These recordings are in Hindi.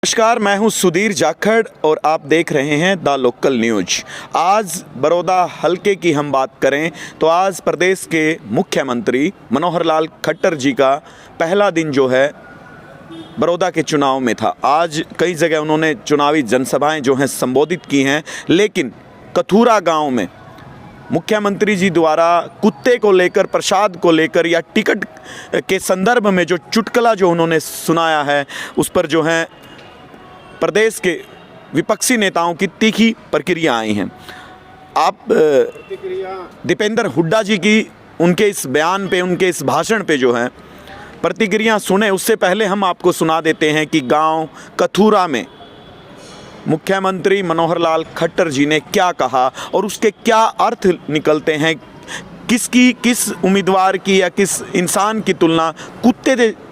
नमस्कार, मैं हूं सुधीर जाखड़ और आप देख रहे हैं द लोकल न्यूज। आज बड़ौदा हलके की हम बात करें तो आज प्रदेश के मुख्यमंत्री मनोहर लाल खट्टर जी का पहला दिन जो है बड़ौदा के चुनाव में था। आज कई जगह उन्होंने चुनावी जनसभाएं जो हैं संबोधित की हैं, लेकिन कथूरा गांव में मुख्यमंत्री जी द्वारा कुत्ते को लेकर, प्रसाद को लेकर या टिकट के संदर्भ में जो चुटकुला जो उन्होंने सुनाया है, उस पर जो है प्रदेश के विपक्षी नेताओं की तीखी प्रतिक्रिया आई हैं। आप दीपेंद्र हुड्डा जी की उनके इस बयान पे, उनके इस भाषण पे जो है प्रतिक्रिया सुने, उससे पहले हम आपको सुना देते हैं कि गांव कथूरा में मुख्यमंत्री मनोहर लाल खट्टर जी ने क्या कहा और उसके क्या अर्थ निकलते हैं। किस उम्मीदवार की या किस इंसान की तुलना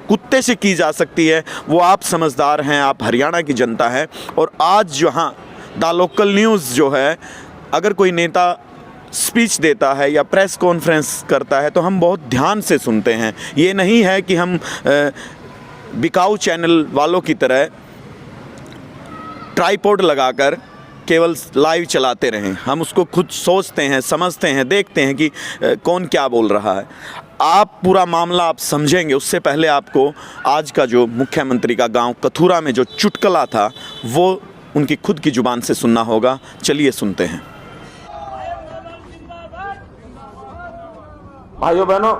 कुत्ते से की जा सकती है, वो आप समझदार हैं, आप हरियाणा की जनता है। और आज जहां द लोकल न्यूज़ जो है, अगर कोई नेता स्पीच देता है या प्रेस कॉन्फ्रेंस करता है तो हम बहुत ध्यान से सुनते हैं। ये नहीं है कि हम बिकाऊ चैनल वालों की तरह ट्राइपॉड लगाकर केवल लाइव चलाते रहें। हम उसको खुद सोचते हैं, समझते हैं, देखते हैं कि कौन क्या बोल रहा है। आप पूरा मामला आप समझेंगे उससे पहले आपको आज का जो मुख्यमंत्री का गांव कथूरा में जो चुटकुला था वो उनकी खुद की ज़ुबान से सुनना होगा। चलिए सुनते हैं। भाइयों बहनों,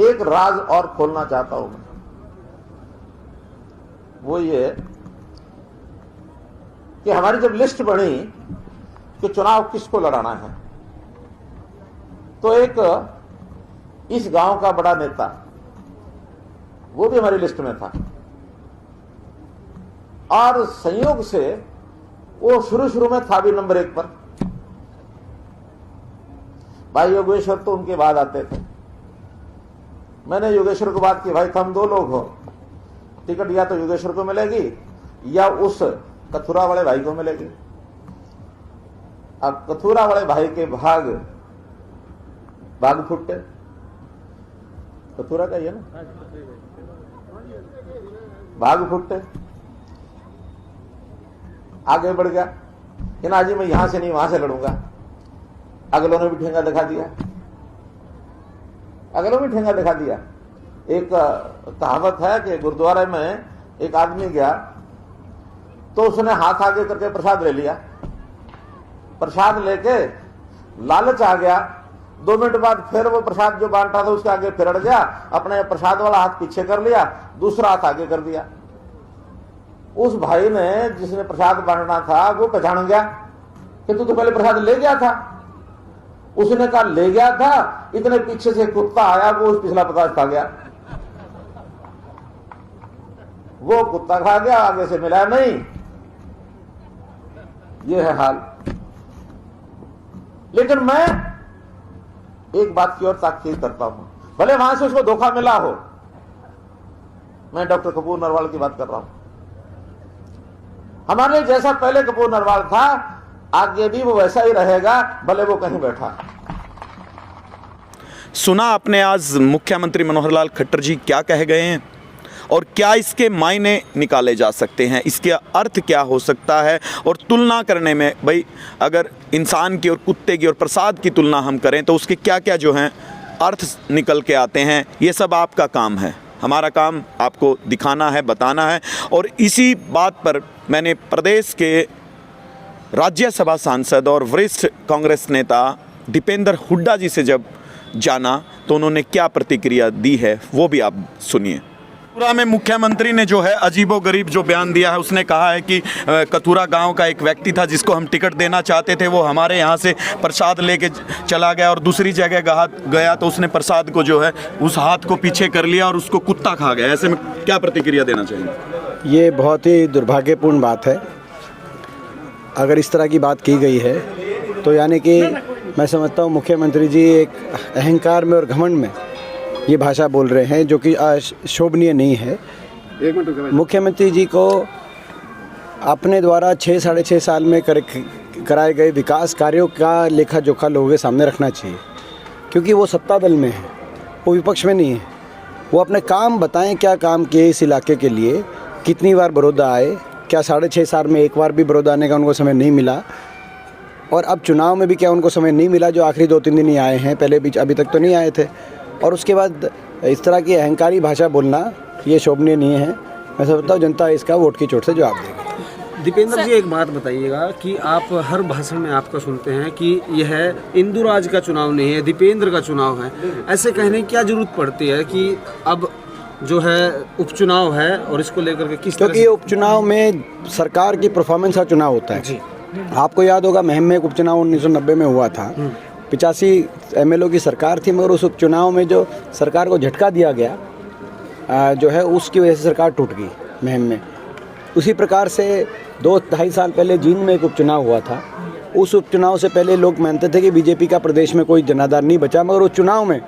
एक राज और खोलना चाहता हूं मैं, वो ये कि हमारी जब लिस्ट बनी कि चुनाव किसको लड़ाना है, तो एक इस गांव का बड़ा नेता, वो भी हमारी लिस्ट में था और संयोग से वो शुरू में था भी नंबर 1 पर। भाई योगेश्वर तो उनके बाद आते थे। मैंने योगेश्वर को बात की, भाई तुम 2 लोग हो, टिकट या तो योगेश्वर को मिलेगी या उस कथूरा वाले भाई को मिलेगी। अब कथूरा वाले भाई के भाग फुटे, कथूरा का ही है ना, भाग फुटे, आगे बढ़ गया कि ना जी मैं यहां से नहीं वहां से लड़ूंगा। अगलों ने भी ठेंगा दिखा दिया। एक कहावत है कि गुरुद्वारे में एक आदमी गया तो उसने हाथ आगे करके प्रसाद ले लिया। प्रसाद लेके लालच आ गया, 2 मिनट बाद फिर वो प्रसाद जो बांटा था उसके आगे फिर अड़ गया, अपने प्रसाद वाला हाथ पीछे कर लिया, दूसरा हाथ आगे कर दिया। उस भाई ने जिसने प्रसाद बांटना था वो पहचान गया कि तू तो पहले प्रसाद ले गया था। उसने कहा ले गया था, इतने पीछे से कुत्ता आया, वो उस पिछला प्रसाद खा गया। वो कुत्ता खा गया, आगे से मिला नहीं। ये है हाल। लेकिन मैं एक बात की ओर ताकीद करता हूं, भले वहां से उसको धोखा मिला हो। मैं डॉक्टर कपूर नरवाल की बात कर रहा हूं। हमारे जैसा पहले कपूर नरवाल था, आगे भी वो वैसा ही रहेगा, भले वो कहीं बैठा। सुना आपने आज मुख्यमंत्री मनोहर लाल खट्टर जी क्या कह गए हैं और क्या इसके मायने निकाले जा सकते हैं, इसके अर्थ क्या हो सकता है। और तुलना करने में भाई, अगर इंसान की और कुत्ते की और प्रसाद की तुलना हम करें तो उसके क्या क्या जो हैं अर्थ निकल के आते हैं, ये सब आपका काम है। हमारा काम आपको दिखाना है, बताना है। और इसी बात पर मैंने प्रदेश के राज्यसभा सांसद और वरिष्ठ कांग्रेस नेता दीपेंद्र हुड्डा जी से जब जाना तो उन्होंने क्या प्रतिक्रिया दी है वो भी आप सुनिए। कथूरा में मुख्यमंत्री ने जो है अजीबोगरीब जो बयान दिया है, उसने कहा है कि कथूरा गांव का एक व्यक्ति था जिसको हम टिकट देना चाहते थे, वो हमारे यहाँ से प्रसाद लेके चला गया और दूसरी जगह गया तो उसने प्रसाद को जो है उस हाथ को पीछे कर लिया और उसको कुत्ता खा गया। ऐसे में क्या प्रतिक्रिया देना चाहेंगे? ये बहुत ही दुर्भाग्यपूर्ण बात है। अगर इस तरह की बात की गई है तो यानी कि मैं समझता हूँ मुख्यमंत्री जी एक अहंकार में और घमंड में ये भाषा बोल रहे हैं, जो कि शोभनीय नहीं है। मुख्यमंत्री जी को अपने द्वारा 6 साढ़े 6 साल में कराए गए विकास कार्यों का लेखा जोखा लोगों के सामने रखना चाहिए, क्योंकि वो सत्ता दल में है, वो विपक्ष में नहीं है। वो अपने काम बताएं, क्या काम किए इस इलाके के लिए, कितनी बार बड़ौदा आए, क्या 6.5 साल में एक बार भी बड़ौदा आने का उनको समय नहीं मिला, और अब चुनाव में भी क्या उनको समय नहीं मिला, जो आखिरी 2-3 दिन ही आए हैं, पहले भी अभी तक तो नहीं आए थे। और उसके बाद इस तरह की अहंकारी भाषा बोलना ये शोभनीय नहीं है। मैं समझता हूँ जनता इसका वोट की चोट से जवाब देगी। दीपेंद्र जी, एक बात बताइएगा कि आप हर भाषण में आपका सुनते हैं कि यह इंदुराज का चुनाव नहीं है, दीपेंद्र का चुनाव है। ऐसे कहने की क्या जरूरत पड़ती है कि अब जो है उपचुनाव है और इसको लेकर के किस तरह क्योंकि ये उपचुनाव में सरकार की परफॉर्मेंस का चुनाव होता है जी। आपको याद होगा महम में एक उपचुनाव 1990 में हुआ था। 85 MLO की सरकार थी, मगर उस उपचुनाव में जो सरकार को झटका दिया गया जो है उसकी वजह से सरकार टूट गई महम में। उसी प्रकार से 2-2.5 साल पहले जींद में एक उपचुनाव हुआ था। उस उपचुनाव से पहले लोग मानते थे कि बीजेपी का प्रदेश में कोई जनाधार नहीं बचा, मगर उस चुनाव में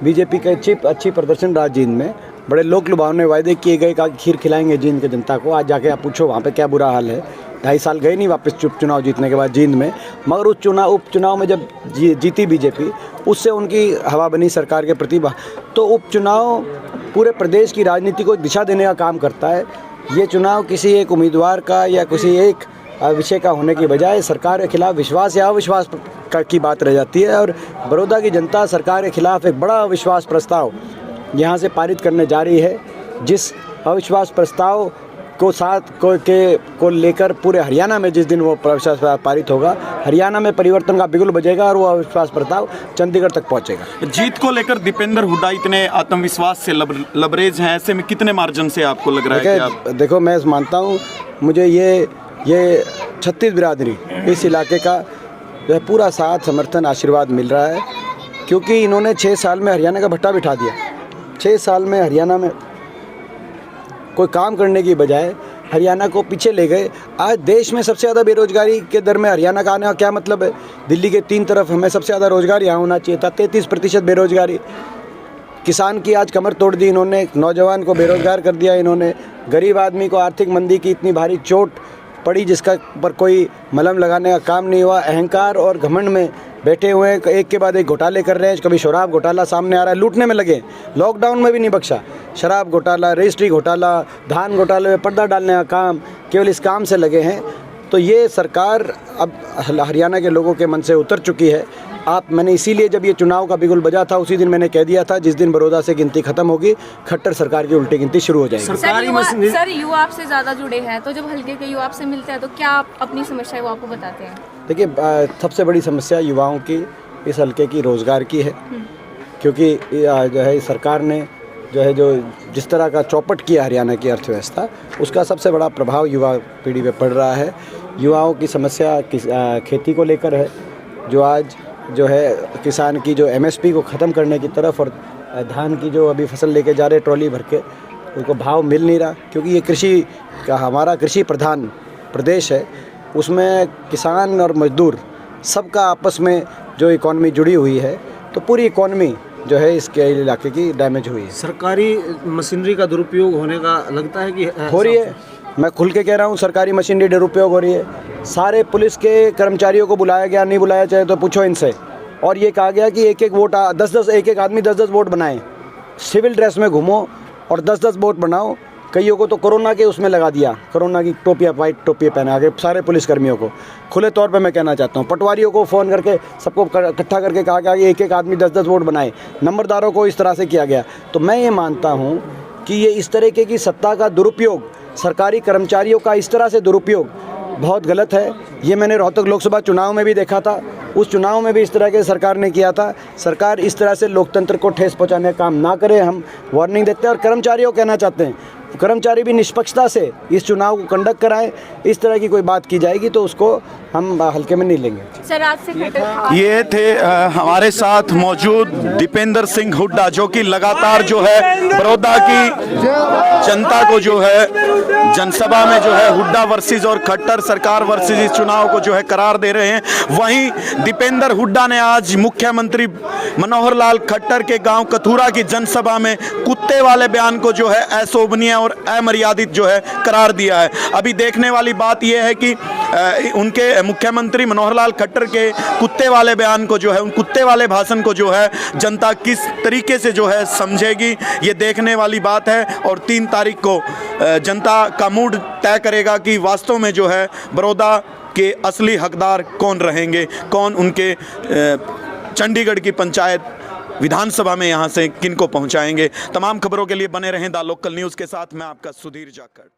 बीजेपी का अच्छी प्रदर्शन रहा। जींद में बड़े लोक लुभावने वायदे किए गए कि खीर खिलाएंगे जींद की जनता को। आज जाके आप पूछो वहाँ पे क्या बुरा हाल है। 2.5 साल गए नहीं वापस चुनाव जीतने के बाद जींद में, मगर उस उपचुनाव में जब जीती बीजेपी, उससे उनकी हवा बनी सरकार के प्रति। तो उपचुनाव पूरे प्रदेश की राजनीति को दिशा देने का काम करता है। ये चुनाव किसी एक उम्मीदवार का या किसी एक विषय का होने की बजाय सरकार के खिलाफ विश्वास या अविश्वास की बात रह जाती है। और बड़ौदा की जनता सरकार के खिलाफ एक बड़ा अविश्वास प्रस्ताव यहाँ से पारित करने जा रही है, जिस अविश्वास प्रस्ताव को लेकर पूरे हरियाणा में जिस दिन वो अविश्वास पारित होगा, हरियाणा में परिवर्तन का बिगुल बजेगा और वो अविश्वास प्रस्ताव चंडीगढ़ तक पहुंचेगा। जीत को लेकर दीपेंद्र हुड्डा इतने आत्मविश्वास से लबरेज हैं, ऐसे में कितने मार्जिन से आपको लग रहा है कि आप? देखो, मैं मानता हूँ, मुझे ये 36 बिरादरी इस इलाके का जो है पूरा साथ समर्थन आशीर्वाद मिल रहा है, क्योंकि इन्होंने 6 साल में हरियाणा का भट्टा बिठा दिया। 6 साल में हरियाणा में कोई काम करने की बजाय हरियाणा को पीछे ले गए। आज देश में सबसे ज़्यादा बेरोजगारी के दर में हरियाणा का आने का क्या मतलब है? दिल्ली के 3 तरफ हमें सबसे ज़्यादा रोजगार यहाँ होना चाहिए था। 33% बेरोजगारी। किसान की आज कमर तोड़ दी इन्होंने, नौजवान को बेरोजगार कर दिया इन्होंने। गरीब आदमी को आर्थिक मंदी की इतनी भारी चोट पड़ी जिसका पर कोई मलहम लगाने का काम नहीं हुआ। अहंकार और घमंड में बैठे हुए हैं, एक के बाद एक घोटाले कर रहे हैं। कभी शराब घोटाला सामने आ रहा है, लूटने में लगे। लॉकडाउन में भी नहीं बख्शा। शराब घोटाला, रजिस्ट्री घोटाला, धान घोटाले में पर्दा डालने का काम, केवल इस काम से लगे हैं। तो ये सरकार अब हरियाणा के लोगों के मन से उतर चुकी है। मैंने इसीलिए जब ये चुनाव का बिगुल बजा था उसी दिन मैंने कह दिया था, जिस दिन बड़ौदा से गिनती खत्म होगी, खट्टर सरकार की उल्टी गिनती शुरू हो जाएगी। सर, युवा आपसे ज़्यादा जुड़े हैं, तो जब हल्के के युवा आपसे मिलते हैं तो क्या आप अपनी समस्या वो आपको बताते हैं? देखिए, सबसे बड़ी समस्या युवाओं की इस हल्के की रोज़गार की है, क्योंकि जो है सरकार ने जो जिस तरह का चौपट किया हरियाणा की अर्थव्यवस्था, उसका सबसे बड़ा प्रभाव युवा पीढ़ी पे पड़ रहा है। युवाओं की समस्या खेती को लेकर है, जो आज जो है किसान की जो MSP को ख़त्म करने की तरफ, और धान की जो अभी फसल लेके जा रहे ट्रॉली भर के, उनको भाव मिल नहीं रहा, क्योंकि ये कृषि का हमारा कृषि प्रधान प्रदेश है। उसमें किसान और मजदूर सबका आपस में जो इकॉनमी जुड़ी हुई है, तो पूरी इकॉनमी जो है इसके इलाके की डैमेज हुई है। सरकारी मशीनरी का दुरुपयोग होने का लगता है कि हो रही है। मैं खुल के कह रहा हूँ, सरकारी मशीनरी दुरुपयोग हो रही है। सारे पुलिस के कर्मचारियों को बुलाया गया, नहीं बुलाया चाहे तो पूछो इनसे, और ये कहा गया कि एक वोट 10-10 एक आदमी 10-10 वोट बनाए। सिविल ड्रेस में घूमो और 10-10 वोट बनाओ। कईयों को तो कोरोना के उसमें लगा दिया, कोरोना की टोपियाँ, वाइट टोपियाँ पहना के सारे पुलिसकर्मियों को। खुले तौर पे मैं कहना चाहता हूँ, पटवारियों को फ़ोन करके सबको इकट्ठा करके कहा गया कि एक आदमी 10-10 वोट बनाए। नंबरदारों को इस तरह से किया गया। तो मैं ये मानता हूँ कि ये इस तरीके की सत्ता का दुरुपयोग, सरकारी कर्मचारियों का इस तरह से दुरुपयोग बहुत गलत है। ये मैंने रोहतक लोकसभा चुनाव में भी देखा था। उस चुनाव में भी इस तरह के सरकार ने किया था। सरकार इस तरह से लोकतंत्र को ठेस पहुंचाने का काम ना करे, हम वार्निंग देते हैं। और कर्मचारियों को कहना चाहते हैं, कर्मचारी भी निष्पक्षता से इस चुनाव को कंडक्ट कराएं। इस तरह की कोई बात की जाएगी तो उसको हम हल्के में नहीं लेंगे। सर, आज से ये थे हमारे साथ मौजूद दीपेंद्र सिंह हुड्डा, जो कि लगातार जो है बड़ौदा की जनता को जो है जनसभा में जो है हुड्डा वर्सेस और खट्टर सरकार वर्सेस इस चुनाव को जो है करार दे रहे हैं। वहीं दीपेंद्र हुड्डा ने आज मुख्यमंत्री मनोहर लाल खट्टर के गांव कथूरा की जनसभा में कुत्ते वाले बयान को जो है अशोभनीय और अमर्यादित जो है करार दिया है। अभी देखने वाली बात यह है कि उनके मुख्यमंत्री मनोहर लाल खट्टर के कुत्ते वाले बयान को जो है, उन कुत्ते वाले भाषण को जो है जनता किस तरीके से जो है समझेगी, ये देखने वाली बात है। और 3 तारीख को जनता का मूड तय करेगा कि वास्तव में जो है बड़ौदा के असली हकदार कौन रहेंगे, कौन उनके चंडीगढ़ की पंचायत विधानसभा में यहाँ से किनको पहुँचाएंगे। तमाम खबरों के लिए बने रहें द लोकल न्यूज़ के साथ। मैं आपका सुधीर जाखड़।